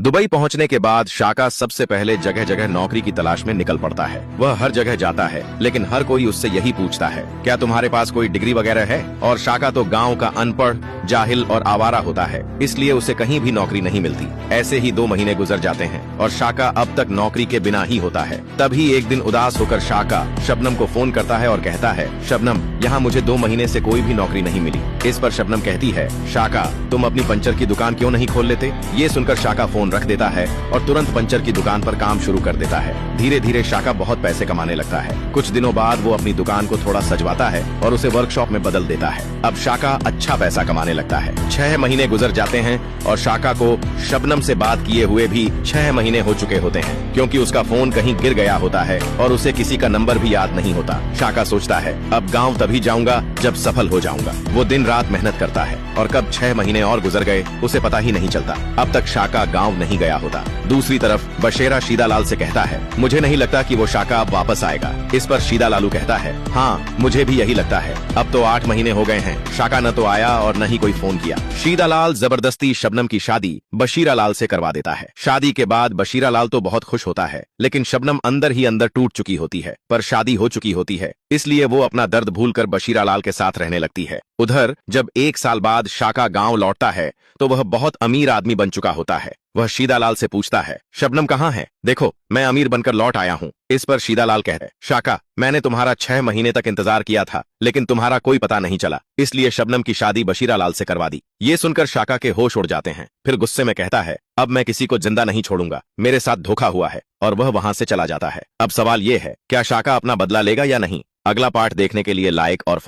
Dubai पहुंचने के बाद शाका सबसे पहले जगह जगह नौकरी की तलाश में निकल पड़ता है। वह हर जगह जाता है, लेकिन हर कोई उससे यही पूछता है, क्या तुम्हारे पास कोई डिग्री वगैरह है? और शाका तो गांव का अनपढ़, जाहिल और आवारा होता है, इसलिए उसे कहीं भी नौकरी नहीं मिलती। ऐसे ही 2 महीने गुजर जाते हैं और शाका अब तक नौकरी के बिना ही होता है। तभी एक दिन उदास होकर शाका शबनम को फोन करता है और कहता है, शबनम, यहाँ मुझे 2 महीने से कोई भी नौकरी नहीं मिली। इस पर शबनम कहती है, शाका, तुम अपनी पंचर की दुकान क्यों नहीं खोल लेते? ये सुनकर शाका फोन रख देता है और तुरंत पंचर की दुकान पर काम शुरू कर देता है। धीरे धीरे शाका बहुत पैसे कमाने लगता है। कुछ दिनों बाद वो अपनी दुकान को थोड़ा सजवाता है और उसे वर्कशॉप में बदल देता है। अब शाका अच्छा पैसा कमाने लगता है। 6 महीने गुजर जाते हैं और शाका को शबनम से बात किए हुए भी 6 महीने हो चुके होते हैं, क्योंकि उसका फोन कहीं गिर गया होता है और उसे किसी का नंबर भी याद नहीं होता। शाका सोचता है, अब गाँव तभी जाऊंगा जब सफल हो जाऊंगा। वो दिन रात मेहनत करता है और कब 6 महीने और गुजर गए उसे पता ही नहीं चलता। अब तक शाका गाँव नहीं गया होता। दूसरी तरफ बशेरा शीदालाल से कहता है, मुझे नहीं लगता कि वो शाका अब वापस आएगा। इस पर शीदालालू कहता है, हाँ, मुझे भी यही लगता है। अब तो 8 महीने हो गए हैं, शाका न तो आया और न ही कोई फोन किया। शीदालाल जबरदस्ती शबनम की शादी बशीरालाल से करवा देता है। शादी के बाद बशीरालाल तो बहुत खुश होता है, लेकिन शबनम अंदर ही अंदर टूट चुकी होती है। पर शादी हो चुकी होती है, इसलिए वो अपना दर्द भूलकर बशीरालाल के साथ रहने लगती है। उधर जब 1 साल बाद शाका गांव लौटता है तो वह बहुत अमीर आदमी बन चुका होता है। वह शीदालाल से पूछता है, शबनम कहाँ है? देखो, मैं अमीर बनकर लौट आया हूँ। इस पर शीदालाल कहते हैं, शाका, मैंने तुम्हारा 6 महीने तक इंतजार किया था, लेकिन तुम्हारा कोई पता नहीं चला, इसलिए शबनम की शादी बशीरालाल से करवा दी। ये सुनकर शाका के होश उड़ जाते हैं। फिर गुस्से में कहता है, अब मैं किसी को जिंदा नहीं छोड़ूंगा, मेरे साथ धोखा हुआ है, और वह वहां से चला जाता है। अब सवाल ये है, क्या शाका अपना बदला लेगा या नहीं? अगला पार्ट देखने के लिए लाइक और